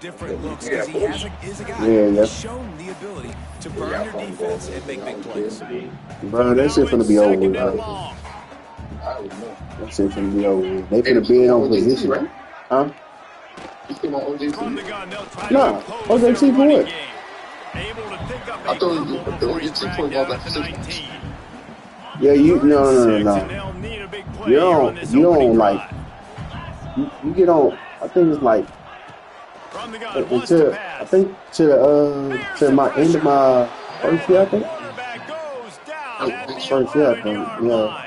different looks because he is a guy Yeah, who's shown the ability to burn your defense and make big plays. bro, that shit finna be over with, bro. That shit finna be over with. They finna be in on position, right? Huh? Nah, OJT for what? I thought the OJT point guard like 6 Yeah, no. You don't like, you get on, I think it's like, to my end of my first year, I think. First year, I think, yeah.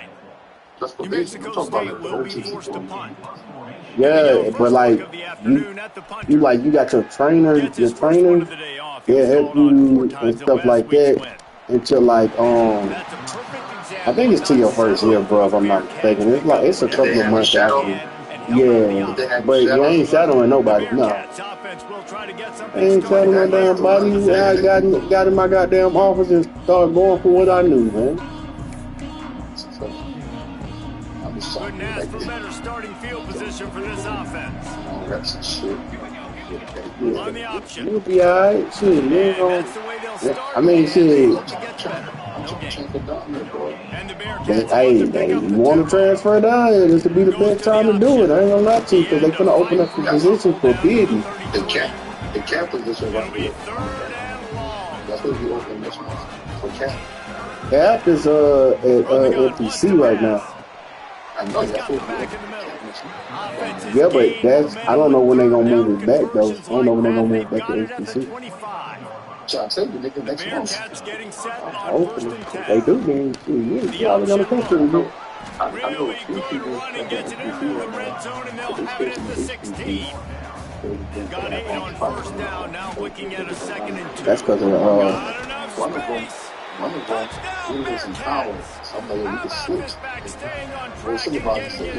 That's what they talk about the OJT. Yeah, but like you got your trainer, yeah, help you and stuff like that until like I think it's to your first year, bro. If I'm not mistaken, it's like it's a couple of months after. Yeah, but you ain't shadowing nobody. No, I ain't shadowing no damn body. I got in my goddamn office and started going for what I knew, man. Couldn't ask for better starting field position for this offense. On the option. You'll be alright. Shit, you ain't gonna. I mean, shit. Hey, you want to transfer down here? This would be the best time to do it. I ain't gonna lie to you, because they're gonna open up the position for bidding. The cap position right here. That's what you open this month for cap. Cap is at FTC right now. Yeah, but that's I don't know when they're gonna move it back though. I don't know when they're gonna move it back to HBC. So I said you make it next month. Hopefully, if they do, then you probably gonna come to it. I know a few people that gets it into the red zone and they'll have it at the 16. Got 8 on first down, now looking at a 2nd and 2. That's because of one of them, he was in power. Somebody we could switch. Well, somebody said,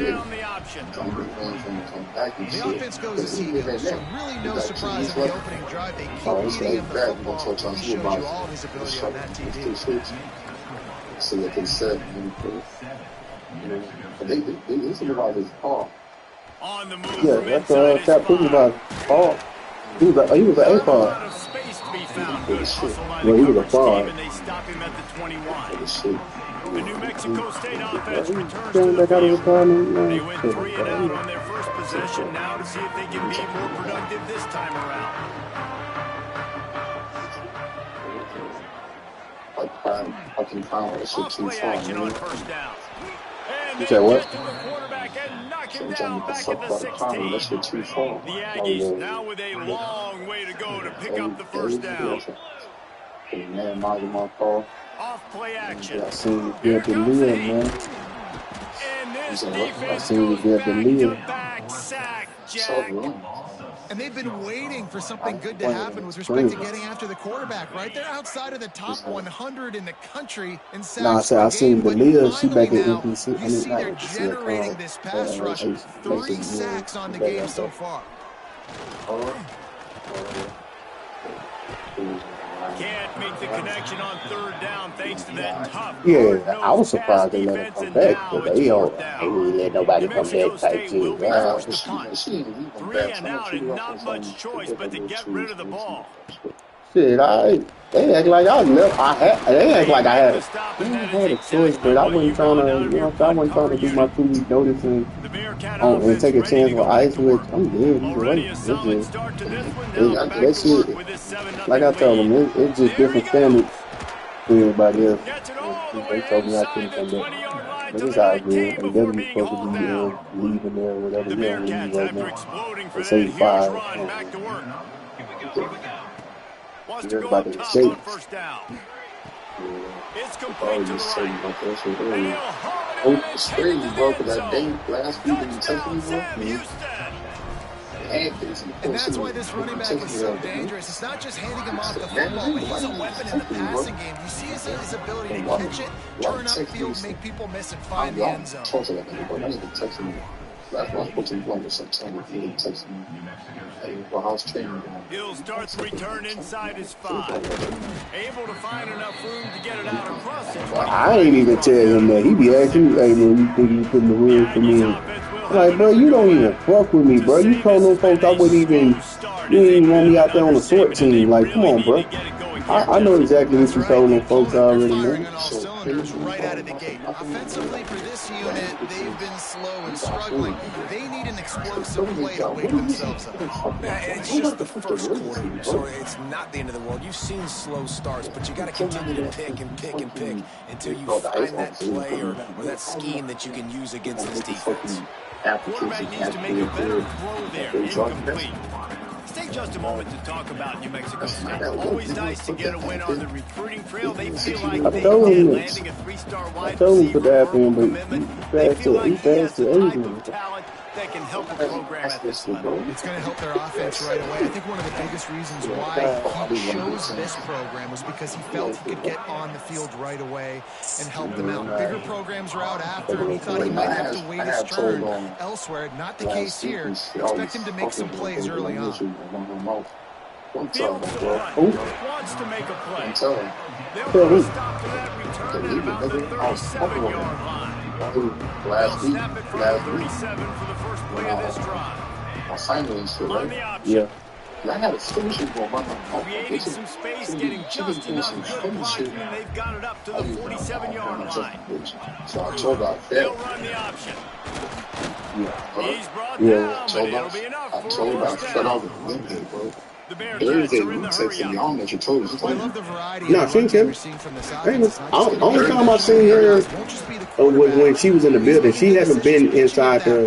the offense goes to see him, so really no surprise in the opening drive. They keep feeding him the football. He showed you all his ability on that TV. So that they said, they think about his Paul. Yeah, that's Cap thinking about Paul. He was an A-Pod. Well, he was a fraud. The New Mexico State offense returns to the field. They went 3 and out on their first possession now to see if they can be more productive this time around. I can power this shit too far. You said what? The Aggies now with a long way to go to pick up the first down. Off play action. I seen you get the lead, man. I seen you get the lead. And they've been waiting for something good to happen with respect to getting after the quarterback, right? They're outside of the top 100 in the country in sacks. No, I said I seen the lead. She back at NPC. You see they're generating this pass rush. 3 sacks on the game so far. Can't make the connection on 3rd down thanks to that tough. Yeah, I was surprised they let him come back, but they don't let nobody come back type shit. 3 and out and not much choice but to get rid of the ball. Shit, they act like I left. They act like I had a choice, but I wasn't trying to. I wasn't trying to do my 2-week notice and take a chance with Ice. Which I'm good. That shit, like I told them, it's just different standards for everybody else. They told me I couldn't come back, but it's all good. And then we supposed to be leaving there, or whatever. You don't leave right now. They say 5. You're about to say. It's complete to the right. Oh, it's crazy, bro, because that day last week when you texted me, and that's why this running back is so dangerous. It's not just handing him off the football, but he's a weapon in the passing game. You see his ability to catch it, turn upfield, make people miss, and find the end zone. That's why I'm supposed to be going to September. He texted me. Hey, well, how's training? He'll start the return inside his 5. Able to find enough room to get it out across the 20. I ain't even tell him that. He be asking, hey, man, you think you putting the word for me? I'm like, bro, you don't even fuck with me, bro. You told them folks I wouldn't even, you didn't even want me out there on the short team. Like, come on, bro. I know exactly what you told them folks already, man. Right out of the gate. Offensively, for this unit, they've been slow and struggling. They need an explosive play to wake themselves up. It's just the first quarter, so it's not the end of the world. You've seen slow starts, but you got to continue to pick and pick and pick until you find that play or that scheme that you can use against this defense. Quarterback needs to make a better throw there. Incomplete. Take just a moment to talk about New Mexico State. Always nice to get a win on the recruiting trail. They feel like they did, landing a 3-star wide receiver, commitment. They feel like he has the type of talent that can help a program at this level. It's going to help their offense right away. I think one of the biggest reasons why he chose this program was because he felt he could get on the field right away and help them out. Bigger programs are out after him. He thought he might have to wait his turn elsewhere. Not the case here. Expect him to make some plays early on. Fields to front. Wants to make a play. They'll put a stop to that return at about the 37-yard line. Last week, Snap it from 37 for the first play of this drive. my signing shit, On the right? option. I had a solution for my Creating some space, getting just enough good blocking, and they've got it up to the 47-yard line. So I told her They'll that. run the option. He's brought Yeah. down, but it'll be enough I for a told her I first shut down. off the Wednesday, bro. The Bearcats Thursday, are you in the texted hurry me. I up. don't know what you told us. I love the variety No, of she runs can. we're seeing from this Ain't offense. It's not just gonna be only time I the seen her won't just be the quarterback. when she was in the building. She hasn't been inside the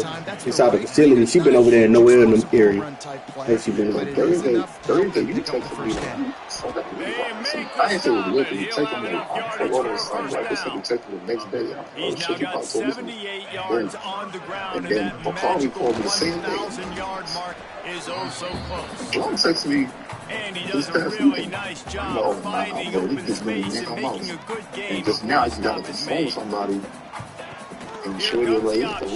facility. She been over there in nowhere in the area. Has she been? But it is Thursday, enough to help Thursday, them you pick up the texted me. first down. They make I the ain't say it stop, was and good. You he'll texted have me. enough I yardage ordered for a something first like this. You down. texted me the next day. He's now Shit, you got probably told me. 78 yards on the ground, And and then that McCauley magical called me the same day. 1,000-yard mark is oh so close. John texted me. And he This does a past really weekend. nice No, job finding no, open he just made space me and come making out. a good gain And just now before you the got to stop is phone made. somebody and Here show you comes like, the oh, option.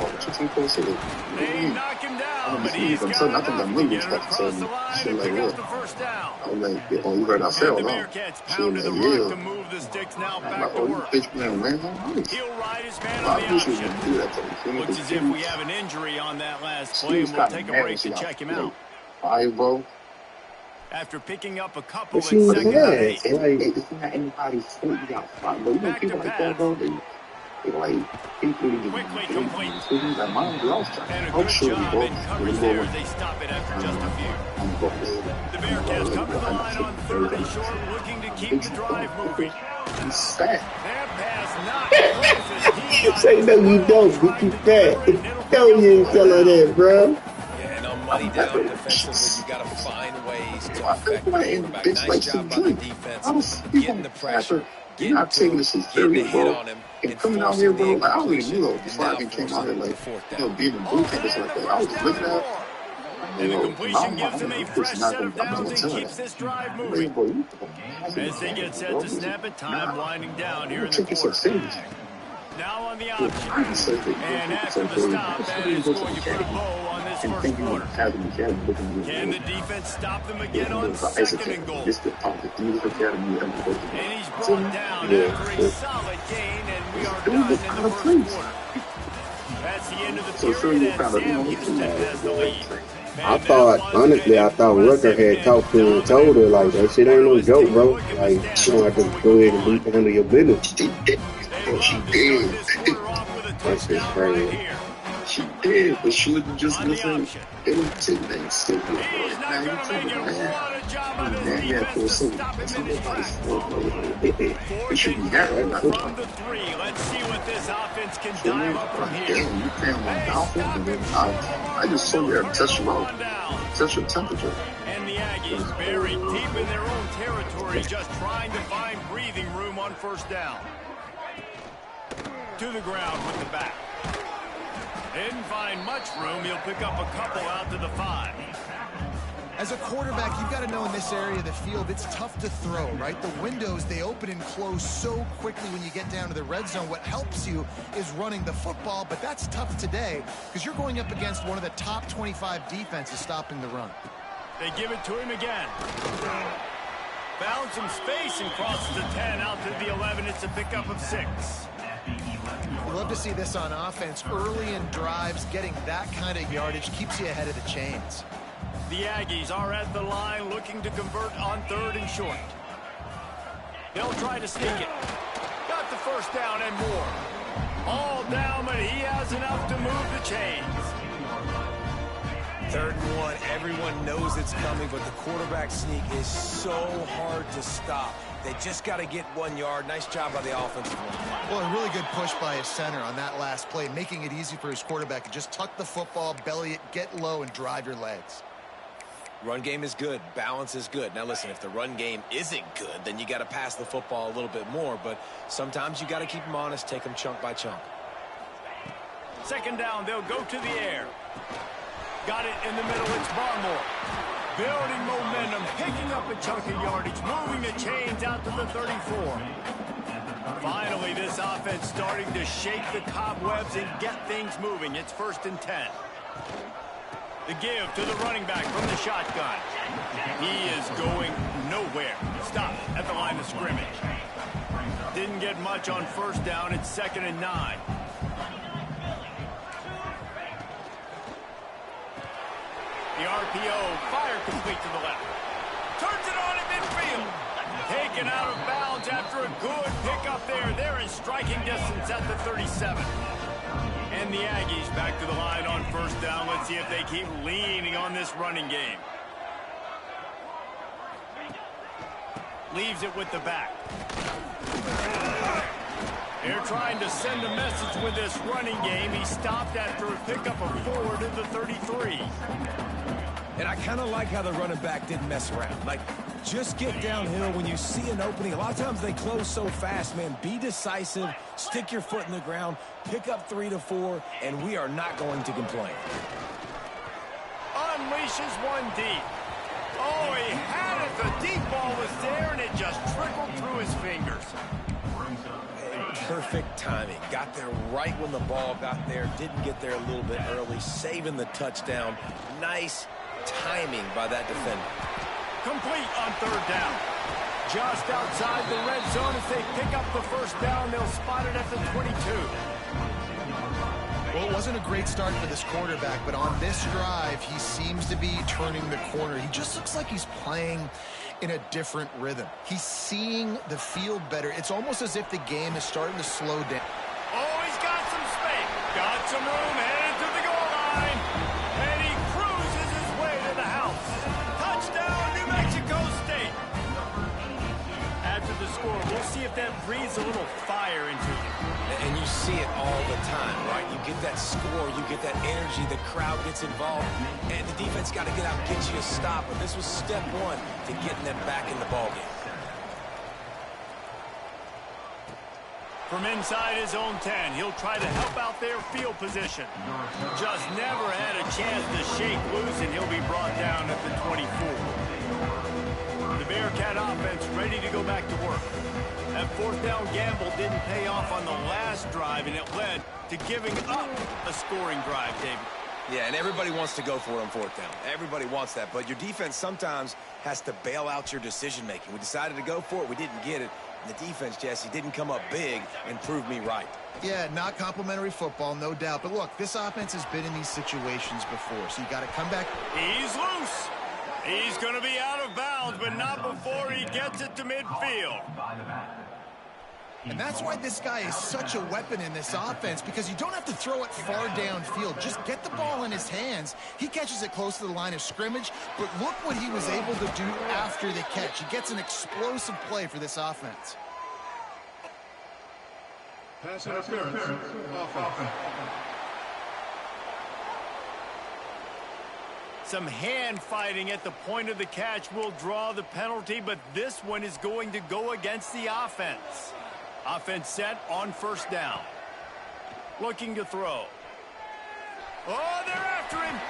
what you supposed to do? They knock him down, but I'm he's telling got you, I think enough I'm to really get it supposed to across tell the me line shit and like pick up what? the first down. I'm like, yeah, oh, you heard I fell, And the huh? Bearcats Shit, pounded the like, rock yeah. to move the sticks now I'm back like, to oh, you work. bitch playing random? Nice. He'll ride his man I on the wish you option. would do that to me. Looks as if we have an injury on that last play, Steve's and we'll kind of take a mad break when she to got check him like, out. all right, bro. After picking up a couple But at she was second and mad. 8. Like, It's not anybody's fault. You got fight, bro. You know Back to people like that, pass. bro. They like people who Quickly just complete. things like mine. We all trying. And a I'm good sure job bro. in coverage there as they stop it after just a few. The Bearcats come to the line on 3rd and short, looking to keep the drive moving. He's fat. That pass not close as he got say no, you don't. You tried too to fat. deliver it, and it'll No, bring you up ain't telling that, bro. Yeah, and on money down defensively, you got to find ways to I affect think the like quarterback. bitch Nice like job some by the drink. defense, I was people getting the pressure, you're getting not to taking him, this as getting the serious, hit bro. on him, And and coming out here, forcing the bro, like I already incompletion, knew though and before I now even came out forcing here, the like fourth you know, down. being in boot camp and stuff like that. I was First down looking and at. more. And the completion gives him a fresh set of downs and keeps this drive moving. As they get set to snap it, time winding down here in the quarter. Now on the option. And after the stop, that is going to put a bow on this first quarter. Can the defense stop them again on 2nd and goal? And he's brought down after a solid gain, and we are done in the first quarter. That's the end of the period, and Sam Houston has the lead. I thought, honestly, I thought Rucker had talked to her and told her, like, that shit ain't no joke, bro. Like, you don't have to go ahead and handle your business. She did. That shit's crazy. She did, but she wouldn't just listen. It was too stupid. He's not going to make a lot of job on his defense to stop him in his tracks. It should be that right From now. the 3, let's see what this offense can dive up from here. Damn, you playing on Dolphins? I just saw you touch your temperature. And the Aggies buried deep in their own territory, just trying to find breathing room on first down. To the ground with the back. Didn't find much room. He'll pick up a couple out to the 5. As a quarterback, you've got to know in this area of the field, it's tough to throw, right? The windows, they open and close so quickly when you get down to the red zone. What helps you is running the football, but that's tough today because you're going up against one of the top 25 defenses stopping the run. They give it to him again. Found some space and crosses the 10 out to the 11. It's a pickup of 6. You love to see this on offense. Early in drives, getting that kind of yardage keeps you ahead of the chains. The Aggies are at the line looking to convert on 3rd and short. They'll try to sneak it. Got the first down and more. All down, but he has enough to move the chains. 3rd and 1. Everyone knows it's coming, but the quarterback sneak is so hard to stop. They just got to get 1 yard. Nice job by the offensive line. Well, a really good push by his center on that last play, making it easy for his quarterback to just tuck the football, belly it, get low, and drive your legs. Run game is good. Balance is good. Now, listen, if the run game isn't good, then you got to pass the football a little bit more. But sometimes you got to keep them honest, take them chunk by chunk. 2nd down, they'll go to the air. Got it in the middle. It's Barmore. Building momentum, picking up a chunk of yardage, moving the chains out to the 34. Finally, this offense starting to shake the cobwebs and get things moving. It's 1st and 10. The give to the running back from the shotgun. He is going nowhere. Stop at the line of scrimmage. Didn't get much on 1st down. It's 2nd and 9. The RPO, fire complete to the left. Turns it on at midfield. Taken out of bounds after a good pickup there. They're in striking distance at the 37. And the Aggies back to the line on 1st down. Let's see if they keep leaning on this running game. Leaves it with the back. They're trying to send a message with this running game. He stopped after a pickup of 4 to the 33. And I kind of like how the running back didn't mess around. Like, just get downhill when you see an opening. A lot of times they close so fast, man. Be decisive, stick your foot in the ground, pick up 3 to 4, and we are not going to complain. Unleashes one deep. Oh, he had it. The deep ball was there, and it just trickled through his fingers. And perfect timing. Got there right when the ball got there. Didn't get there a little bit early, saving the touchdown. Nice timing by that defender. Complete on 3rd down. Just outside the red zone as they pick up the 1st down. They'll spot it at the 22. Well, it wasn't a great start for this quarterback, but on this drive, he seems to be turning the corner. He just looks like he's playing in a different rhythm. He's seeing the field better. It's almost as if the game is starting to slow down. Oh, he's got some space. Got some room headed to the goal line. And he cruises his way to the house. Touchdown, New Mexico State. After the score, we'll see if that breathes a little fire into him. And you see it all the time, right? You get that score, you get that energy, the crowd gets involved, and the defense got to get out and get you a stop. But this was step 1 to getting them back in the ballgame. From inside his own 10, he'll try to help out their field position. Just never had a chance to shake loose, and he'll be brought down at the 24. The Bearcat offense ready to go back to work. That 4th down gamble didn't pay off on the last drive, and it led to giving up a scoring drive, David. Yeah, and everybody wants to go for it on 4th down. Everybody wants that, but your defense sometimes has to bail out your decision-making. We decided to go for it. We didn't get it. And the defense, Jesse, didn't come up big and prove me right. Yeah, not complimentary football, no doubt. But look, this offense has been in these situations before, so you got to come back. He's loose. He's going to be out of bounds, but not before he gets it to midfield. And that's why this guy is such a weapon in this offense, because you don't have to throw it far downfield. Just get the ball in his hands. He catches it close to the line of scrimmage, but look what he was able to do after the catch. He gets an explosive play for this offense. Pass interference. Offense. Some hand fighting at the point of the catch will draw the penalty, but this one is going to go against the offense. Offense set on 1st down. Looking to throw. Oh, they're after him.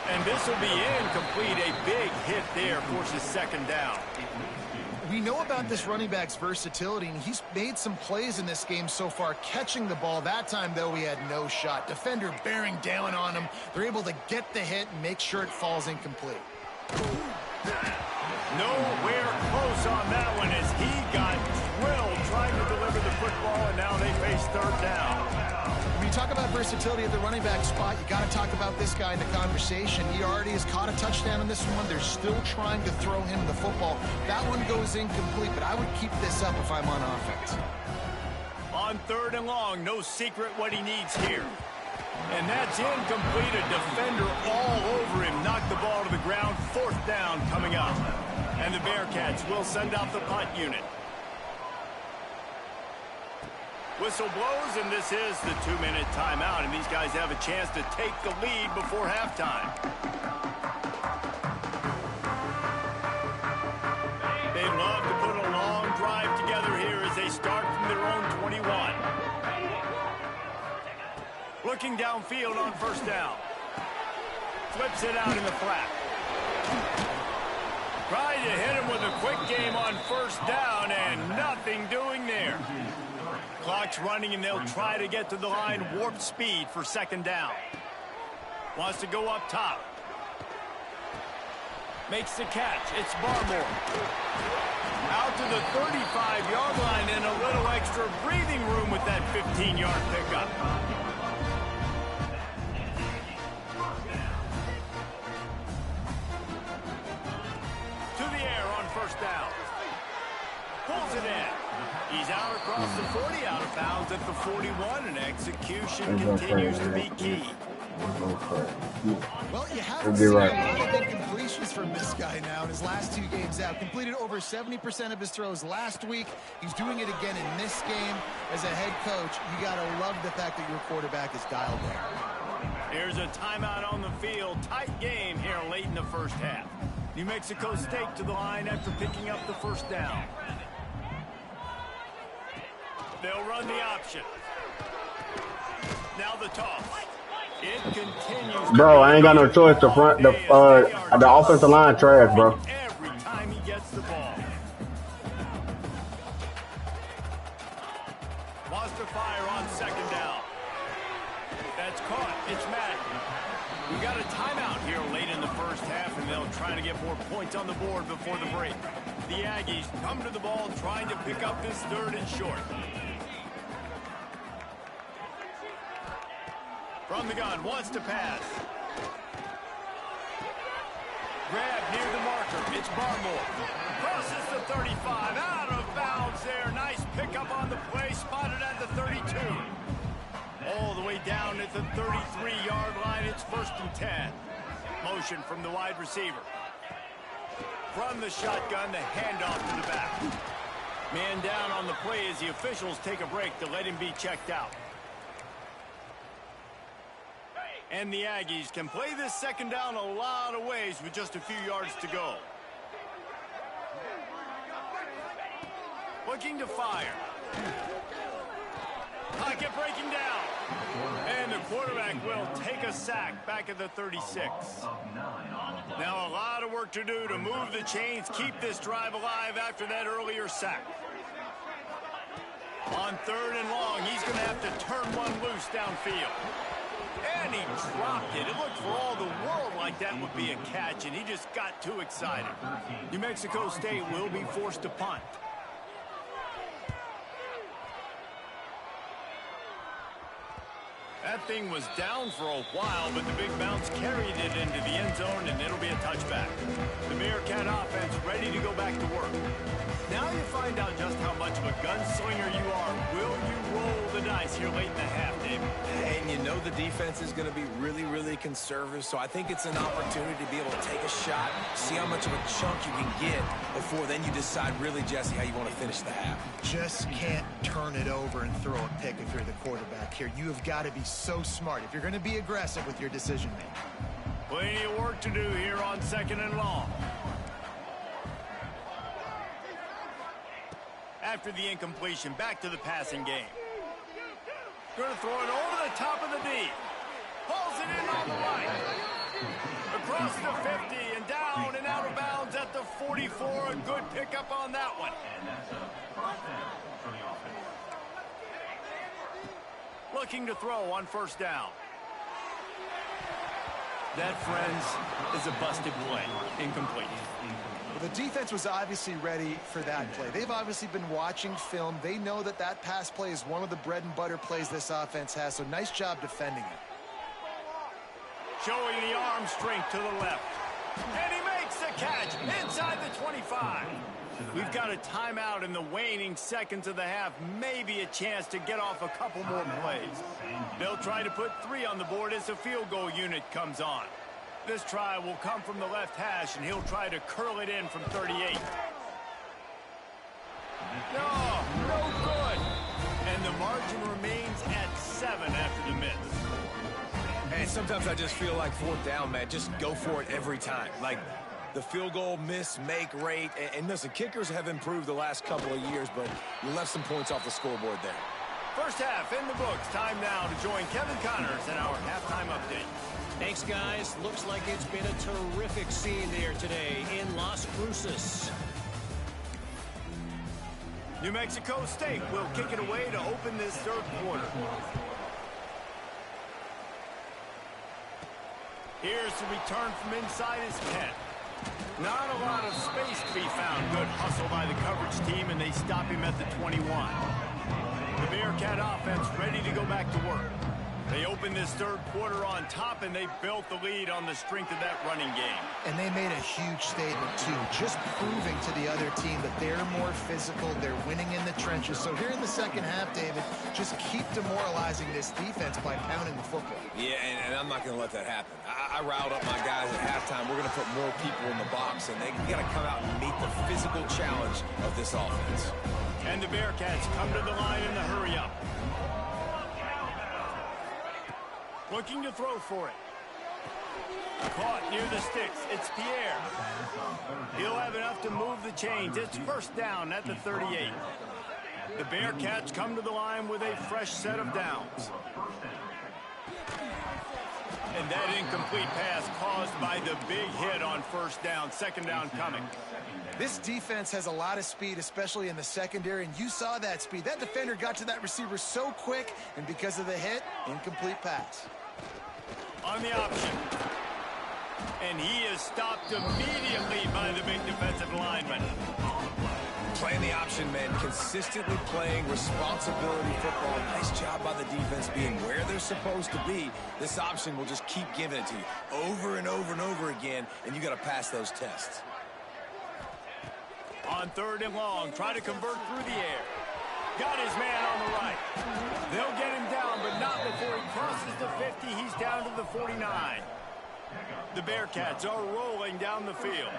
And this will be incomplete. A big hit there forces second down. We know about this running back's versatility, and he's made some plays in this game so far catching the ball. That time, though, he had no shot. Defender bearing down on him. They're able to get the hit and make sure it falls incomplete. Nowhere close on that one as he got drilled trying to deliver the football, and now they face third down. When you talk about versatility at the running back spot, you got to talk about this guy in the conversation. He already has caught a touchdown in this one. They're still trying to throw him the football. That one goes incomplete, but I would keep this up if I'm on offense. On third and long, no secret what he needs here. And that's incomplete. A defender all over him. Knocked the ball to the ground. Fourth down coming up. And the Bearcats will send out the punt unit. Whistle blows, and this is the 2-minute timeout. And these guys have a chance to take the lead before halftime. They'd love to put a long drive together here as they start from their own 21. Looking downfield on first down. Flips it out in the flat. Trying to hit him with a quick game on first down, and nothing doing there. Clock's running, and they'll try to get to the line warp speed for second down. Wants to go up top. Makes the catch. It's Barmore. Out to the 35-yard line, and a little extra breathing room with that 15-yard pickup. To the air on first down. Pulls it in. He's out across the 40, out of bounds at the 41, and execution continues to be key. Well, you haven't seen a lot of incompletions from this guy now in his last 2 games out. Completed over 70% of his throws last week. He's doing it again in this game. As a head coach, you got to love the fact that your quarterback is dialed in. Here's a timeout on the field. Tight game here late in the first half. New Mexico State to the line after picking up the first down. They'll run the option. Now the toss. It continues. Bro, I ain't got no choice. The offensive line trash, bro. Every time he gets the ball. Wants to fire on second down. That's caught. It's Madden. We got a timeout here late in the first half, and they'll try to get more points on the board before the break. The Aggies come to the ball trying to pick up this third and short. From the gun, wants to pass. Grab near the marker. It's Barmore. Crosses the 35. Out of bounds there. Nice pickup on the play. Spotted at the 32. All the way down at the 33-yard line. It's 1st and 10. Motion from the wide receiver. From the shotgun, the handoff to the back. Man down on the play as the officials take a break to let him be checked out. And the Aggies can play this second down a lot of ways with just a few yards to go. Looking to fire. Pocket breaking down. And the quarterback will take a sack back at the 36. Now a lot of work to do to move the chains, keep this drive alive after that earlier sack. On third and long, he's going to have to turn one loose downfield. And he dropped it. It looked for all the world like that would be a catch, and he just got too excited. New Mexico State will be forced to punt. That thing was down for a while, but the big bounce carried it into the end zone, and it'll be a touchback. The Bearcat offense ready to go back to work. Now you find out just how much of a gunslinger you are. Will you roll the dice here late in the half, Dave? And you know the defense is going to be really, really conservative, so I think it's an opportunity to be able to take a shot, see how much of a chunk you can get before then you decide really, Jesse, how you want to finish the half. Just can't turn it over and throw a pick if you're the quarterback here. You have got to be so smart if you're going to be aggressive with your decision-making. Plenty of work to do here on second and long. After the incompletion, back to the passing game. Going to throw it over the top of the D. Pulls it in on the right. across the 50 and down and out of bounds at the 44. A good pickup on that one. Looking to throw on first down. That, friends, is a busted play. Incomplete. Well, the defense was obviously ready for that play. They've obviously been watching film. They know that that pass play is one of the bread and butter plays this offense has, so nice job defending it. Showing the arm strength to the left. And he makes the catch inside the 25. We've got a timeout in the waning seconds of the half. Maybe a chance to get off a couple more plays. They'll try to put 3 on the board as the field goal unit comes on. This try will come from the left hash, and he'll try to curl it in from 38. No good. And the margin remains at 7 after the miss. And sometimes I just feel like fourth down, man. Just go for it every time. Like the field goal miss-make rate. And listen, kickers have improved the last couple of years, but you left some points off the scoreboard there. First half in the books. Time now to join Kevin Connors in our halftime update. Thanks, guys. Looks like it's been a terrific scene there today in Las Cruces. New Mexico State will kick it away to open this third quarter. Here's the return from inside his 10. Not a lot of space to be found. Good hustle by the coverage team, and they stop him at the 21. The Bearcat offense ready to go back to work. They opened this third quarter on top, and they built the lead on the strength of that running game. And they made a huge statement, too, just proving to the other team that they're more physical, they're winning in the trenches. So here in the second half, David, just keep demoralizing this defense by pounding the football. Yeah, and I'm not going to let that happen. I riled up my guys at halftime. We're going to put more people in the box, and they got to come out and meet the physical challenge of this offense. And the Bearcats come to the line in the hurry-up. Looking to throw for it. Caught near the sticks. It's Pierre. He'll have enough to move the chains. It's first down at the 38. The Bearcats come to the line with a fresh set of downs. And that incomplete pass caused by the big hit on first down. Second down coming. This defense has a lot of speed, especially in the secondary, and you saw that speed. That defender got to that receiver so quick, and because of the hit, incomplete pass. On the option. And he is stopped immediately by the big defensive lineman. Playing the option, man. Consistently playing responsibility football. Nice job by the defense being where they're supposed to be. This option will just keep giving it to you over and over and over again, and you got to pass those tests. On third and long, try to convert through the air. Got his man on the right. They'll get him down, but not before he crosses the 50. He's down to the 49. The Bearcats are rolling down the field.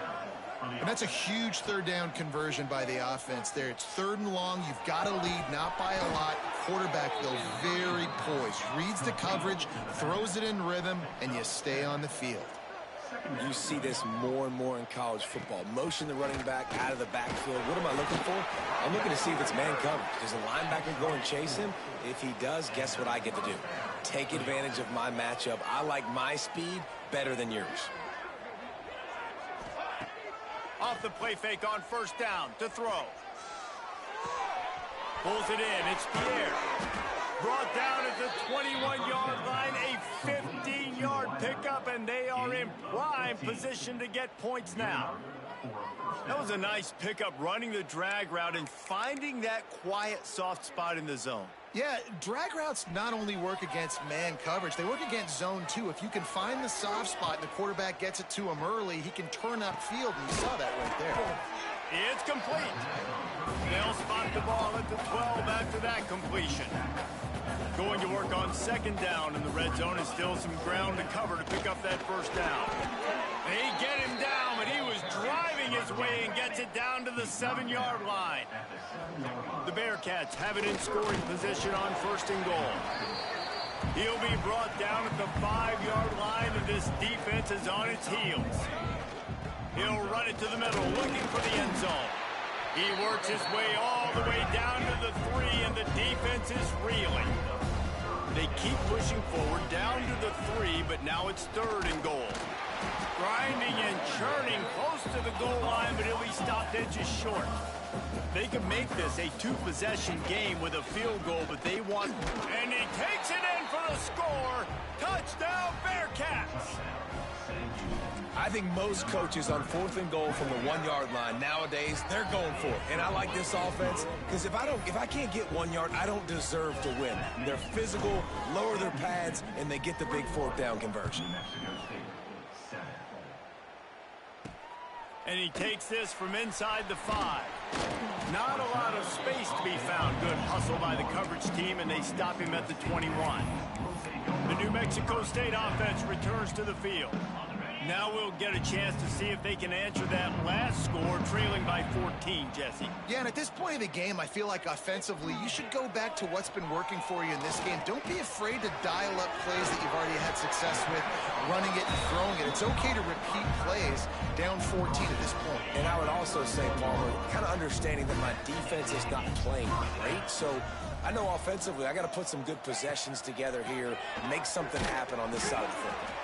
And that's a huge third down conversion by the offense there. It's third and long. You've got to lead, not by a lot. Quarterback, though, very poised. Reads the coverage, throws it in rhythm, and you stay on the field. You see this more and more in college football. Motion the running back out of the backfield. What am I looking for? I'm looking to see if it's man coverage. Does the linebacker go and chase him? If he does, guess what I get to do? Take advantage of my matchup. I like my speed better than yours. Off the play fake on first down to throw. Pulls it in. It's Pierre. Brought down at the 21-yard line, a 15-yard pickup, and they are in prime position to get points now. That was a nice pickup, running the drag route and finding that quiet, soft spot in the zone. Yeah, drag routes not only work against man coverage, they work against zone too. If you can find the soft spot and the quarterback gets it to him early, he can turn upfield, and you saw that right there. It's complete. They'll spot the ball at the 12 after that completion. Going to work on second down in the red zone, and still some ground to cover to pick up that first down. They get him down, but he was driving his way and gets it down to the 7-yard line. The Bearcats have it in scoring position on first and goal. He'll be brought down at the 5-yard line, and this defense is on its heels. He'll run it to the middle, looking for the end zone. He works his way all the way down to the 3, and the defense is reeling. They keep pushing forward down to the 3, but now it's third and goal. Tries goal line, but he'll be stopped at just short. They can make this a two-possession game with a field goal, but they want... And he takes it in for the score. Touchdown, Bearcats. I think most coaches on 4th and goal from the 1-yard line nowadays, they're going for it. And I like this offense because if I can't get 1 yard, I don't deserve to win. They're physical, lower their pads, and they get the big 4th down conversion. And he takes this from inside the 5. Not a lot of space to be found. Good hustle by the coverage team, and they stop him at the 21. The New Mexico State offense returns to the field. Now we'll get a chance to see if they can answer that last score, trailing by 14, Jesse. Yeah, and at this point of the game, I feel like offensively, you should go back to what's been working for you in this game. Don't be afraid to dial up plays that you've already had success with, running it and throwing it. It's okay to repeat plays down 14 at this point. And I would also say, Palmer, kind of understanding that my defense is not playing great, so I know offensively I got to put some good possessions together here, make something happen on this side of the football.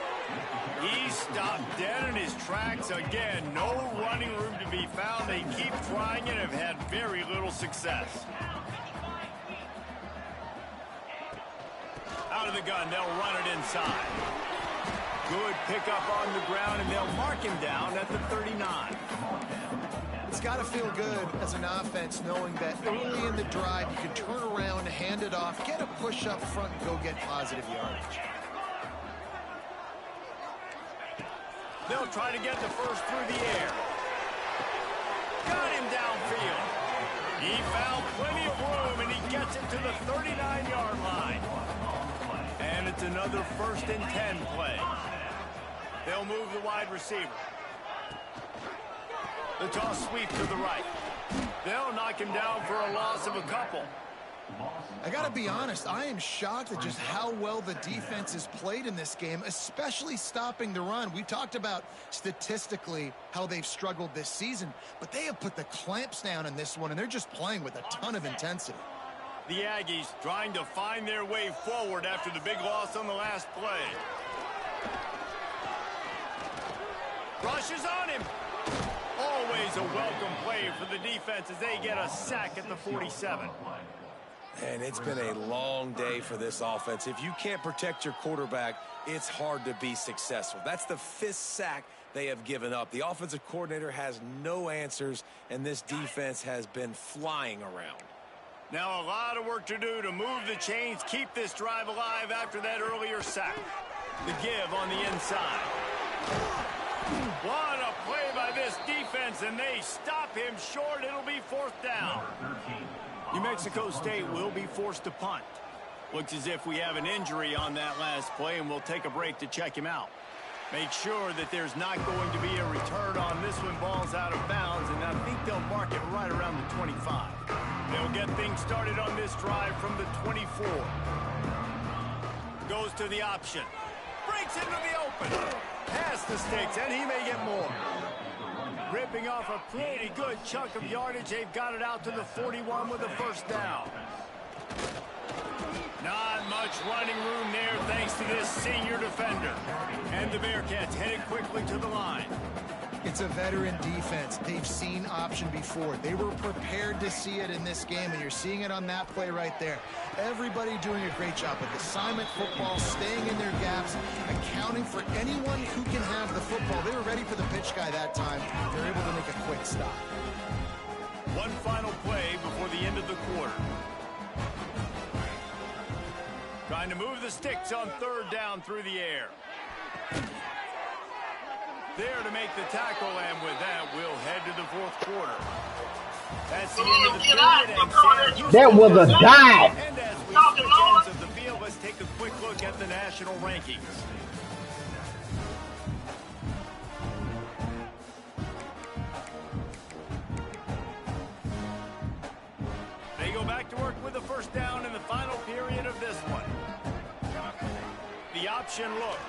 He stopped dead in his tracks again. No running room to be found. They keep trying and have had very little success. Out of the gun, they'll run it inside. Good pickup on the ground, and they'll mark him down at the 39. It's got to feel good as an offense knowing that early in the drive you can turn around, hand it off, get a push up front, and go get positive yardage. They'll try to get the first through the air. Got him downfield. He found plenty of room, and he gets it to the 39-yard line. And it's another 1st and 10 play. They'll move the wide receiver. The toss sweep to the right. They'll knock him down for a loss of a couple. I got to be honest, I am shocked at just how well the defense has played in this game, especially stopping the run. We talked about statistically how they've struggled this season, but they have put the clamps down in this one, and they're just playing with a ton of intensity. The Aggies trying to find their way forward after the big loss on the last play. Rushes on him. Always a welcome play for the defense as they get a sack at the 47. And it's been a long day for this offense. If you can't protect your quarterback, it's hard to be successful. That's the 5th sack they have given up. The offensive coordinator has no answers, and this defense has been flying around. Now a lot of work to do to move the chains, keep this drive alive after that earlier sack. The give on the inside. What a play by this defense, and they stop him short. It'll be 4th down. New Mexico State will be forced to punt. Looks as if we have an injury on that last play, and we'll take a break to check him out. Make sure that there's not going to be a return on this when ball's out of bounds, and I think they'll mark it right around the 25. They'll get things started on this drive from the 24. Goes to the option. Breaks into the open. Past the sticks, and he may get more. Ripping off a pretty good chunk of yardage. They've got it out to the 41 with a 1st down. Not much running room there thanks to this senior defender. And the Bearcats headed quickly to the line. It's a veteran defense. They've seen option before. They were prepared to see it in this game, and you're seeing it on that play right there. Everybody doing a great job with assignment football, staying in their gaps, accounting for anyone who can have the football. They were ready for the pitch guy that time. They're able to make a quick stop. One final play before the end of the quarter. Trying to move the sticks on 3rd down through the air. There to make the tackle, and with that, we'll head to the 4th quarter. That's the end of the period. That was a dive. And as we switch ends of the field, let's take a quick look at the national rankings. They go back to work with the 1st down in the final period of this one. The option look.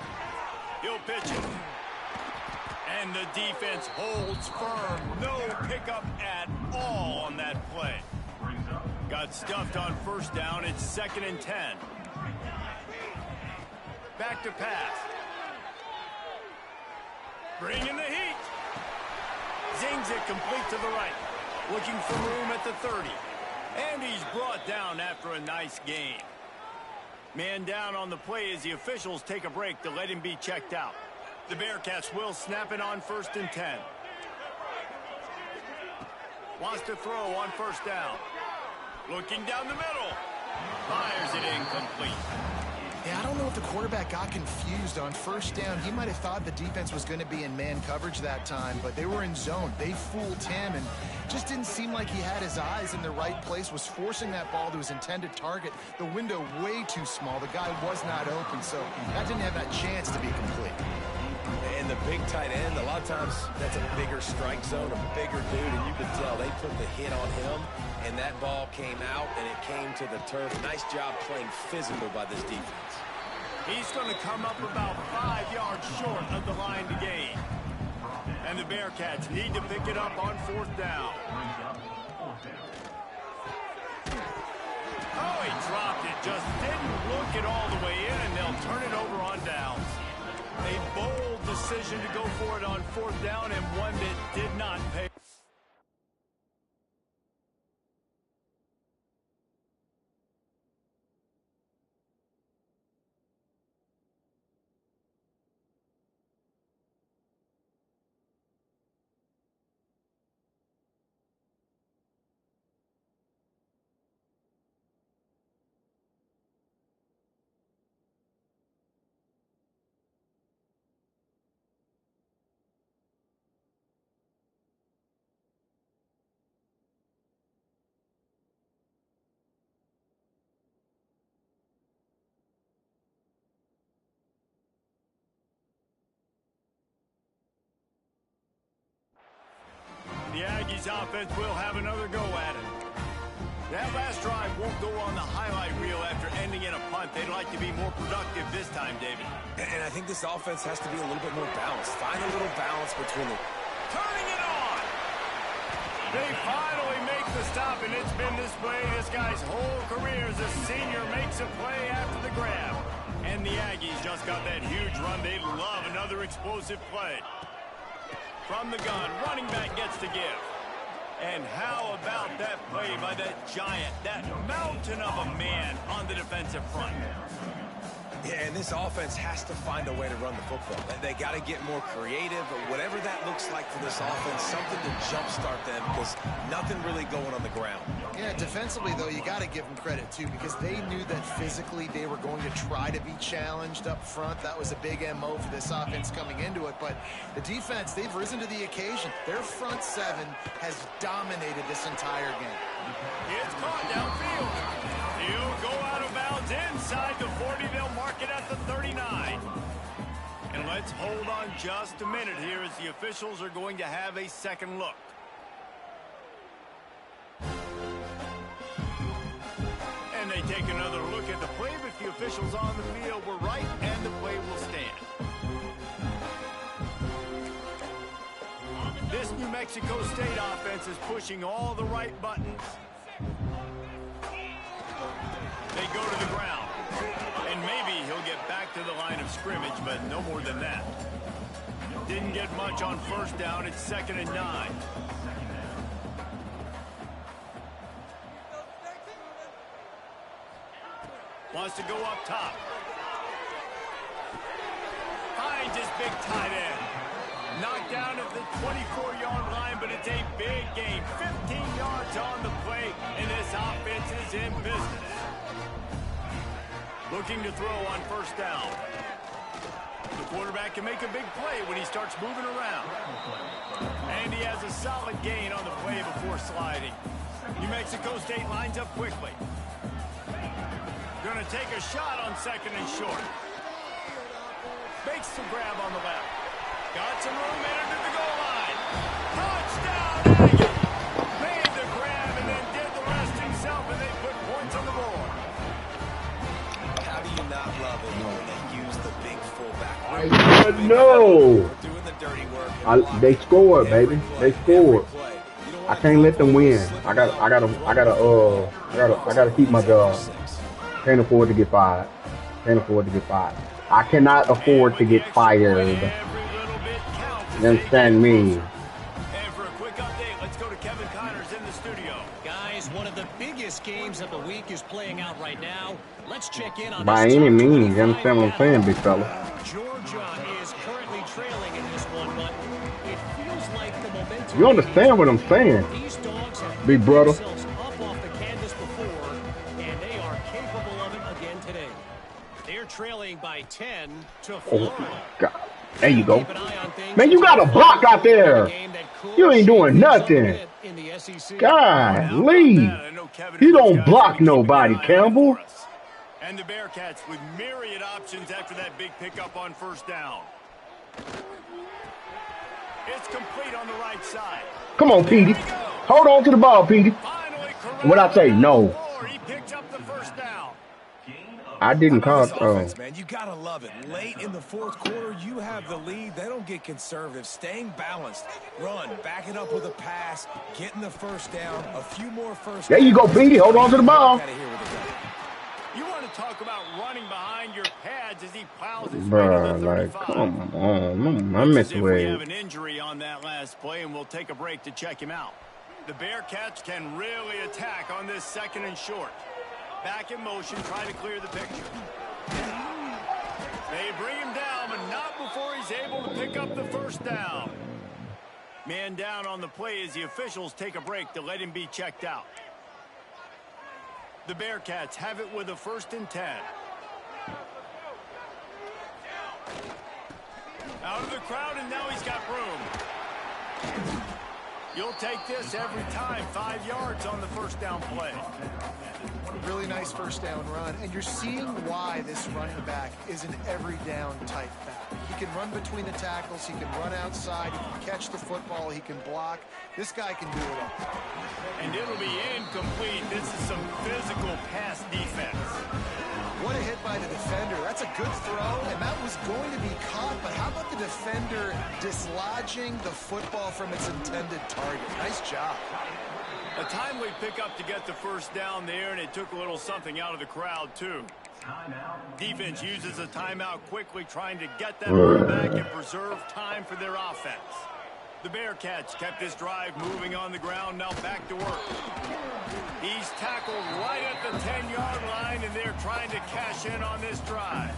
He'll pitch it. And the defense holds firm. No pickup at all on that play. Got stuffed on 1st down. It's 2nd and 10. Back to pass. Bringing the heat. Slings it complete to the right. Looking for room at the 30. And he's brought down after a nice gain. Man down on the play as the officials take a break to let him be checked out. The Bearcats will snap it on 1st and 10. Wants to throw on 1st down. Looking down the middle. Fires it incomplete. Yeah, I don't know if the quarterback got confused on 1st down. He might have thought the defense was going to be in man coverage that time, but they were in zone. They fooled him and just didn't seem like he had his eyes in the right place, was forcing that ball to his intended target. The window way too small. The guy was not open, so that didn't have that chance to be complete. And the big tight end, a lot of times that's a bigger strike zone, a bigger dude, and you can tell they put the hit on him, and that ball came out, and it came to the turf. Nice job playing physical by this defense. He's going to come up about 5 yards short of the line to gain. And the Bearcats need to pick it up on 4th down. Oh, he dropped it. Just didn't look it all the way in, and they'll turn it over on downs. A bold decision to go for it on 4th down, and one that did not pay. The Aggies offense will have another go at it. That last drive won't go on the highlight reel after ending in a punt. They'd like to be more productive this time, David. And I think this offense has to be a little bit more balanced. Find a little balance between the... Turning it on! They finally make the stop, and it's been this way this guy's whole career as a senior makes a play after the grab. And the Aggies just got that huge run. They love another explosive play. From the gun, running back gets to give. And how about that play by that giant, that mountain of a man on the defensive front? Yeah, and this offense has to find a way to run the football. They got to get more creative, or whatever that looks like for this offense, something to jumpstart them, because nothing really going on the ground. Yeah, defensively, though, you got to give them credit, too, because they knew that physically they were going to try to be challenged up front. That was a big MO for this offense coming into it. But the defense, they've risen to the occasion. Their front seven has dominated this entire game. It's caught downfield. He'll go out of bounds inside the 40. They'll mark it at the 39. And let's hold on just a minute here as the officials are going to have a second look. And they take another look at the play, but the officials on the field were right, and the play will stand. This New Mexico State offense is pushing all the right buttons. They go to the ground. And maybe he'll get back to the line of scrimmage, but no more than that. Didn't get much on 1st down. It's 2nd and 9. Wants to go up top. Finds his big tight end. Knocked down at the 24-yard line, but it's a big gain. 15 yards on the play, and this offense is in business. Looking to throw on 1st down. The quarterback can make a big play when he starts moving around. And he has a solid gain on the play before sliding. New Mexico State lines up quickly. Going to take a shot on 2nd and short. Makes the grab on the left. Got some room, entered at the goal line. Touchdown, Aggies! Made the grab and then did the rest himself, and they put points on the board. How do you not love it when they use the big fullback? I know. Doing the dirty work. They scored, baby. They scored. I can't let them win. I gotta keep my job. Can't afford to get fired. Can't afford to get fired. I cannot afford to get fired. You understand me? And for a quick biggest games of the week is playing out right now. Let's check in on by any means. You understand what I'm saying, big fella? Georgia is currently trailing in this one, but it feels like the momentum. You understand what I'm saying, These dogs have big brother? themselves up off the canvas before, and they are capable of it again today. They're trailing by 10 to Florida. Oh, God. There you go. Man, you got a block out there. You ain't doing nothing. Golly. You don't block nobody, Campbell. And the Bearcats with myriad options after that big pickup on first down. It's complete on the right side. Come on, Petey. Hold on to the ball, Petey. What I say? No. He picked up the first down. I didn't call it. Offense, man, you gotta love it. Late in the fourth quarter, you have the lead. They don't get conservative. Staying balanced. Run, back it up with a pass, getting the first down, a few more first. There you go, Petey. Hold on to the ball. You want to talk about running behind your pads as he piles his Bruh, like, come on. I miss the way. We have an injury on that last play, and we'll take a break to check him out. The Bearcats can really attack on this second and short. Back in motion, trying to clear the picture. They bring him down, but not before he's able to pick up the first down. Man down on the play as the officials take a break to let him be checked out. The Bearcats have it with a 1st and 10. Out of the crowd, and now he's got room. You'll take this every time. 5 yards on the first down play. Really nice first down run, and you're seeing why this running back is an every down type back. He can run between the tackles, he can run outside, he can catch the football, he can block. This guy can do it all. And it'll be incomplete. This is some physical pass defense. What a hit by the defender. That's a good throw, and that was going to be caught, but how about the defender dislodging the football from its intended target? Nice job. A timely pickup to get the first down there, and it took a little something out of the crowd, too. Defense uses a timeout quickly, trying to get that ball back and preserve time for their offense. The Bearcats kept this drive moving on the ground, now back to work. He's tackled right at the 10-yard line, and they're trying to cash in on this drive.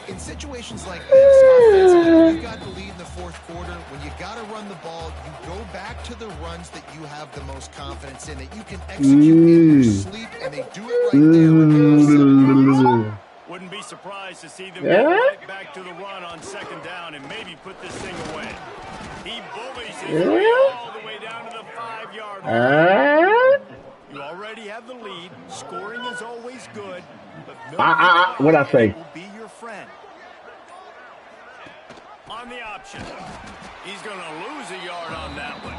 In situations like this, offensively, you got the lead in the fourth quarter. When you got to run the ball, you go back to the runs that you have the most confidence in, that you can execute in your sleep, and they do it right there. Wouldn't be surprised to see them get right back to the run on second down and maybe put this thing away. He bullies his way all the way down to the 5-yard line. You already have the lead. Scoring is always good, but what I say? Will be your friend. On the option, he's going to lose a yard on that one.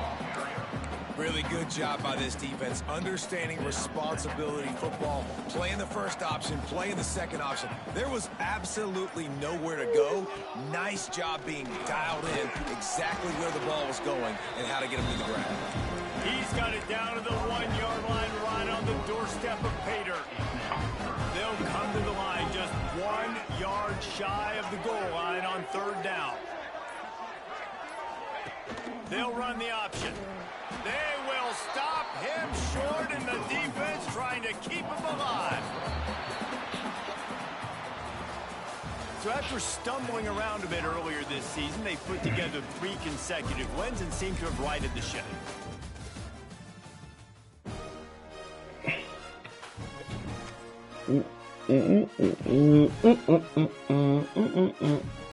Really good job by this defense, understanding responsibility football, playing the first option, playing the second option. There was absolutely nowhere to go. Nice job being dialed in exactly where the ball was going and how to get him to the ground. He's got it down to the 1-yard line, right on the doorstep of Pater. They'll come to the line just 1 yard shy of the goal line on third down. They'll run the option. They will stop him short, and the defense trying to keep him alive. So after stumbling around a bit earlier this season, they put together 3 consecutive wins and seem to have righted the ship.